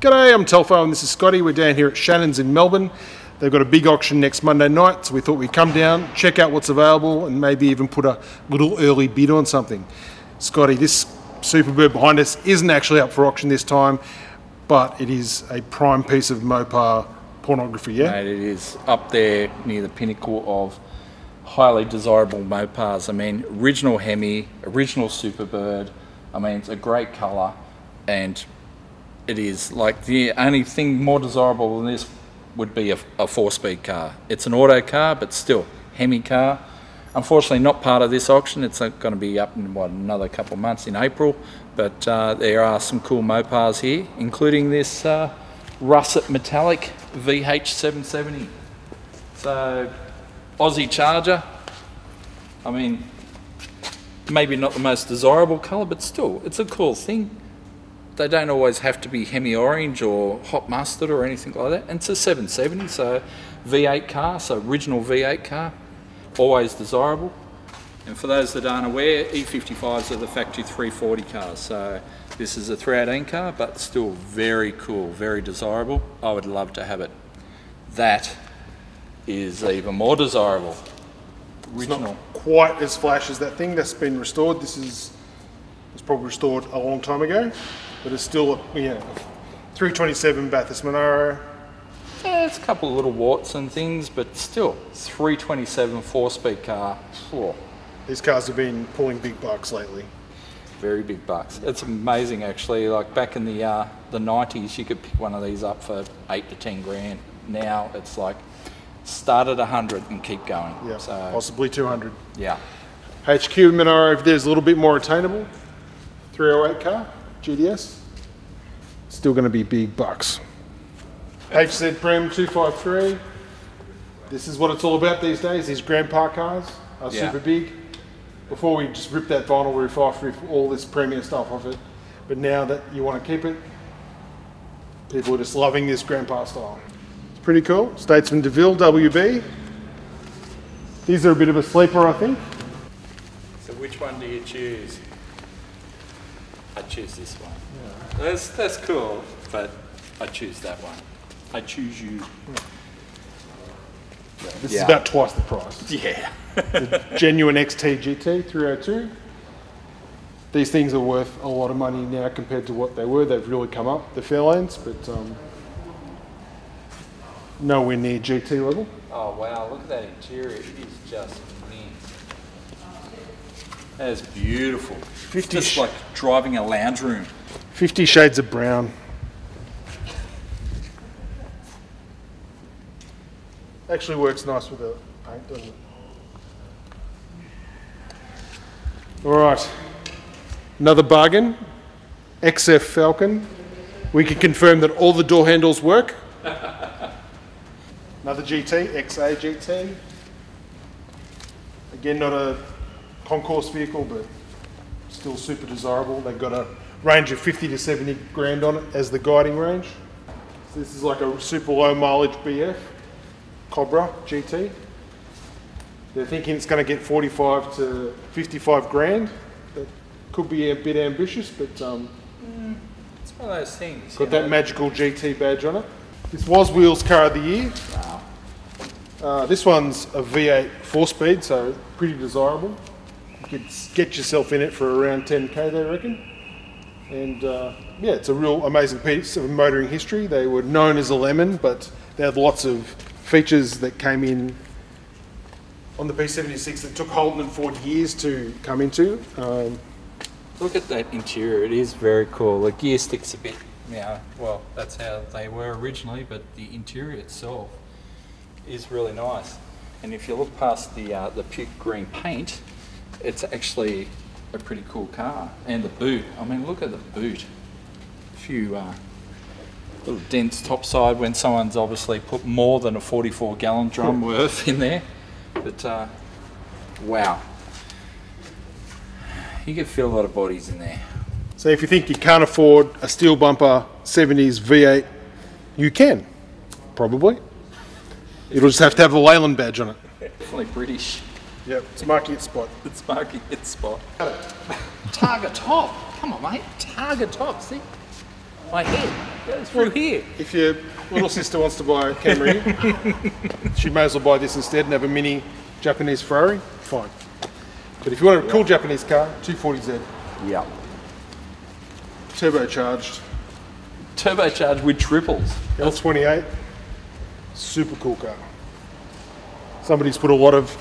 G'day, I'm Telfo and this is Scotty. We're down here at Shannons in Melbourne. They've got a big auction next Monday night, so we thought we'd come down, check out what's available and maybe even put a little early bid on something. Scotty, this Superbird behind us isn't actually up for auction this time, but it is a prime piece of Mopar pornography, yeah? Mate, it is up there near the pinnacle of highly desirable Mopars. I mean, original Hemi, original Superbird. I mean, it's a great colour, and it is like the only thing more desirable than this would be a 4-speed car. It's an auto car, but still, Hemi car. Unfortunately, not part of this auction. It's going to be up in another couple of months in April. But there are some cool Mopars here, including this russet metallic VH770. So, Aussie Charger. I mean, maybe not the most desirable colour, but still, it's a cool thing. They don't always have to be Hemi orange or hot mustard or anything like that. And it's a 770, so V8 car, so original V8 car, always desirable. And for those that aren't aware, E55s are the factory 340 cars. So this is a 318 car, but still very cool, very desirable. I would love to have it. That is even more desirable. Original. It's not quite as flash as that thing that's been restored. This is probably restored a long time ago, but it's still a 327 Bathurst Monaro. Yeah, it's a couple of little warts and things, but still, 327 4-speed car. Oh. These cars have been pulling big bucks lately. Very big bucks. It's amazing actually. Like back in the 90s, you could pick one of these up for 8 to 10 grand. Now it's like start at 100 and keep going. Yeah, so, possibly 200. Yeah. HQ Monaro over there is a little bit more attainable. 308 car, GDS. Still going to be big bucks. HZ Prem 253. This is what it's all about these days. These grandpa cars are super big. Before we just ripped that vinyl roof off, rip all this premium stuff off it. But now that you want to keep it, people are just loving this grandpa style. It's pretty cool. Statesman DeVille WB. These are a bit of a sleeper, I think. So which one do you choose? I choose this one. Yeah. That's cool, but I choose that one. I choose you. This is about twice the price. Yeah. The genuine XT GT 302. These things are worth a lot of money now compared to what they were. They've really come up the Fairlanes, but nowhere near GT level. Oh wow, look at that interior. It is just mint. That is beautiful. It's just like driving a lounge room. 50 shades of brown. Actually works nice with the paint, doesn't it? Alright, another bargain. XF Falcon. We can confirm that all the door handles work. Another GT, XA GT. Again, not a concourse vehicle, but still super desirable. They've got a range of 50 to 70 grand on it as the guiding range. So this is like a super low mileage BF. Cobra GT. They're thinking it's going to get 45 to 55 grand. That could be a bit ambitious, but it's one of those things. Got that magical GT badge on it. This was Wheels Car of the Year. Wow. This one's a V8 4-speed, so pretty desirable. You could get yourself in it for around 10k, they reckon. And yeah, it's a real amazing piece of motoring history. They were known as a lemon, but they had lots of features that came in on the P76 that took Holden and Ford years to come into. Look at that interior, it is very cool. The gear sticks a bit, well, that's how they were originally, but the interior itself is really nice. And if you look past the puke green paint, it's actually a pretty cool car. And the boot, I mean, look at the boot. A few little dents topside when someone's obviously put more than a 44-gallon drum worth in there. But wow, you can feel a lot of bodies in there. So if you think you can't afford a steel bumper 70s V8, you can, probably. It'll just have to have a Leyland badge on it. Definitely British. Yep, it's marking its spot. It's marking its spot. Targa top. Come on, mate. Targa top. See? My head. goes through here. If your little sister wants to buy a Camry, she may as well buy this instead and have a mini Japanese Ferrari, fine. But if you want a cool Japanese car, 240Z. Yeah. Turbocharged. Turbocharged with triples. L28. Super cool car. Somebody's put a lot of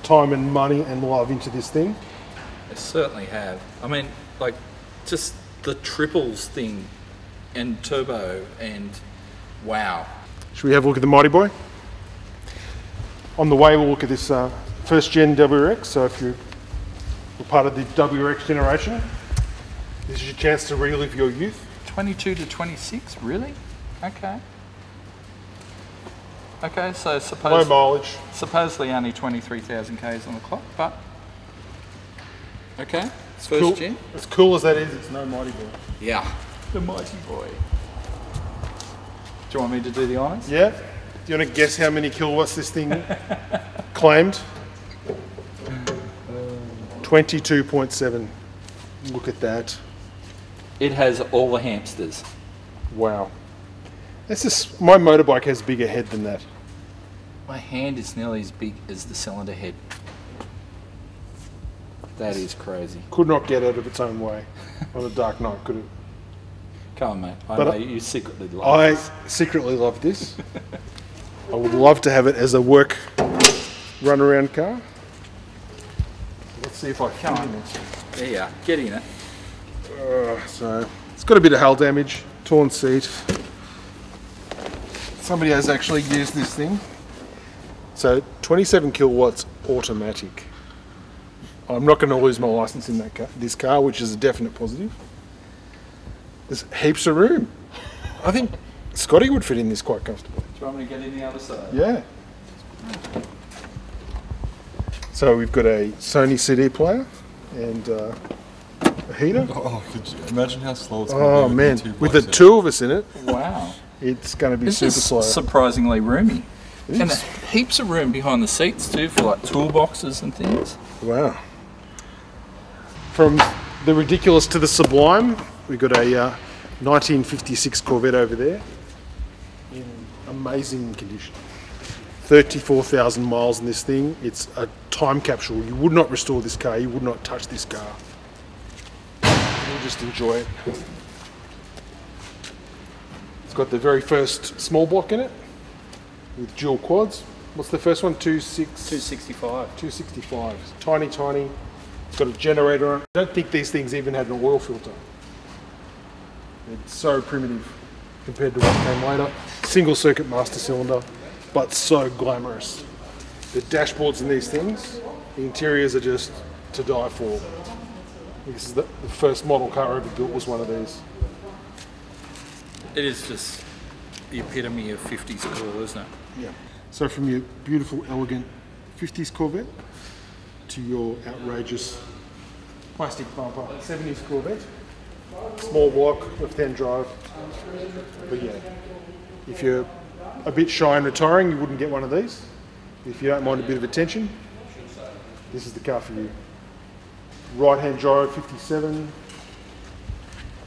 time and money and love into this thing. They certainly have. I mean, like, just the triples thing and turbo and wow. Should we have a look at the Mighty Boy? On the way, we'll look at this first gen WRX. So if you're part of the WRX generation, this is your chance to relive your youth. 22 to 26, really? Okay. Okay, so Low mileage. supposedly only 23,000 k's on the clock, but okay, it's first Cool. gen. As cool as that is, it's no Mighty Boy. Yeah, the Mighty Boy. Do you want me to do the honours? Yeah? Do you want to guess how many kilowatts this thing claimed? 22.7. Look at that. It has all the hamsters. Wow. That's just, my motorbike has a bigger head than that. My hand is nearly as big as the cylinder head. That is crazy. Could not get out of its own way on a dark night, could it? Come on, mate. I But know you secretly love I this. secretly love this. I would love to have it as a work run-around car. Let's see if I Come can. on. There you are. Get in it. So it's got a bit of hull damage, torn seat. Somebody has actually used this thing. So 27 kilowatts automatic. I'm not going to lose my license in this car, which is a definite positive. There's heaps of room. I think Scotty would fit in this quite comfortably. Do you want me to get in the other side? Yeah. So we've got a Sony CD player and a heater. Oh, could you imagine how slow it's Oh going to be man, two with the blokes two of us in it, Wow. it's going to be This super is slow. surprisingly roomy. It And is. heaps of room behind the seats too for like toolboxes and things. Wow. From the ridiculous to the sublime, we've got a 1956 Corvette over there in amazing condition. 34,000 miles in this thing. It's a time capsule. You would not restore this car. You would not touch this car. You'll just enjoy it. It's got the very first small block in it with dual quads. What's the first one? 265. 265. Tiny, tiny. It's got a generator on it. I don't think these things even had an oil filter. It's so primitive compared to what came later. Single circuit master cylinder, but so glamorous. The dashboards in these things, the interiors are just to die for. This is the first model car ever built was one of these. It is just the epitome of 50s cool, isn't it? Yeah. So from your beautiful, elegant 50s Corvette to your outrageous plastic bumper 70s Corvette. Small block, left-hand drive. But yeah, if you're a bit shy and retiring, you wouldn't get one of these. If you don't mind a bit of attention, this is the car for you. Right-hand drive, 57.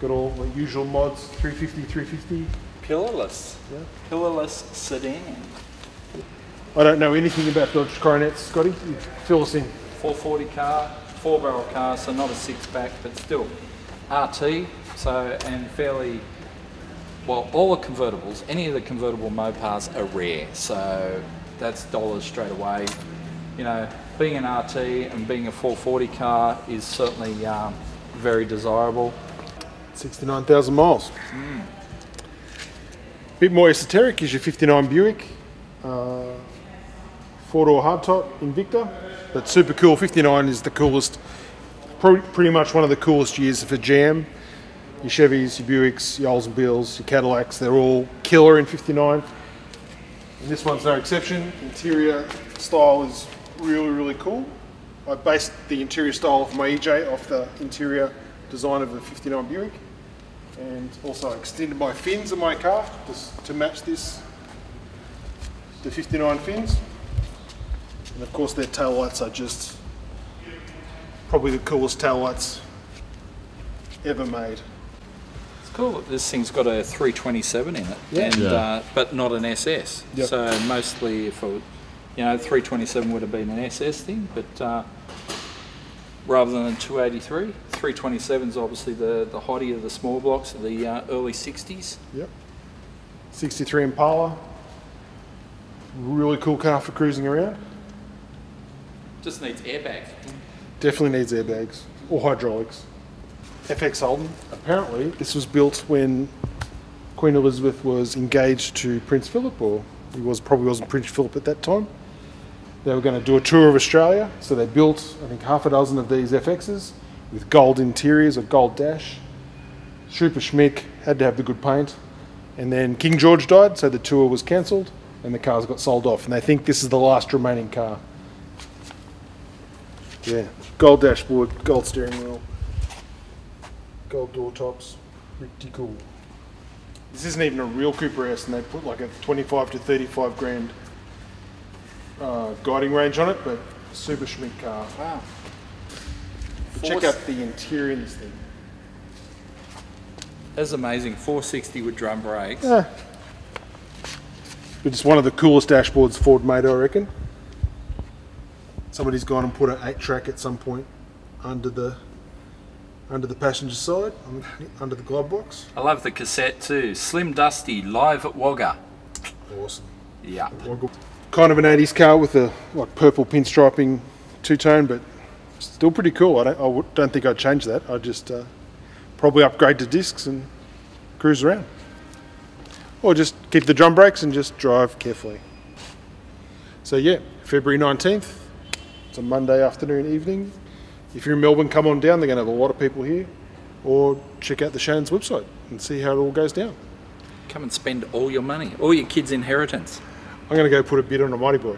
Got all the usual mods, 350, 350. Pillarless. Yeah. Pillarless sedan. I don't know anything about Dodge Coronets, Scotty. You fill us in. 440 car, 4-barrel car, so not a six-pack, but still RT. So and fairly well. All the convertibles, any of the convertible Mopars are rare. So that's dollars straight away. You know, being an RT and being a 440 car is certainly very desirable. 69,000 miles. Bit more esoteric is your 59 Buick. Four-door hardtop Invicta. But super cool. 59 is the coolest, pretty much one of the coolest years for GM. Your Chevys, your Buicks, your Oldsmobiles, your Cadillacs, they're all killer in 59. And this one's no exception. Interior style is really, really cool. I based the interior style of my EJ off the interior design of the 59 Buick. And also extended my fins of my car just to match this, the 59 fins. And of course their taillights are just probably the coolest taillights ever made. It's cool. This thing's got a 327 in it, Yeah. and but not an SS. Yep. So mostly, if it, 327 would have been an SS thing, but rather than a 283, 327 is obviously the hottie of the small blocks of the early 60s. Yep. 63 Impala. Really cool car for cruising around. Just needs airbags. Definitely needs airbags or hydraulics. FX Holden. Apparently, this was built when Queen Elizabeth was engaged to Prince Philip, or probably wasn't Prince Philip at that time. They were going to do a tour of Australia, so they built, I think, half a dozen of these FXs with gold interiors or gold dash. Super schmick, had to have the good paint. And then King George died, so the tour was cancelled and the cars got sold off. And they think this is the last remaining car. Yeah, gold dashboard, gold steering wheel, gold door tops, pretty cool. This isn't even a real Cooper S, and they put like a 25 to 35 grand guiding range on it, but super schmick car. Wow. But check out the interior in this thing. That's amazing. 460 with drum brakes. Yeah. But it's one of the coolest dashboards Ford made, I reckon. Somebody's gone and put an 8-track at some point under the passenger side, under the glove box. I love the cassette too. Slim Dusty, live at Wagga. Awesome. Yeah. Kind of an 80s car with a like purple pinstriping two-tone, but still pretty cool. I don't think I'd change that. I'd just probably upgrade to discs and cruise around. Or just keep the drum brakes and just drive carefully. So yeah, February 19th. It's a Monday afternoon, evening. If you're in Melbourne, come on down. They're going to have a lot of people here. Or check out the Shannons website and see how it all goes down. Come and spend all your money, all your kids' inheritance. I'm going to go put a bid on a Mighty Boy.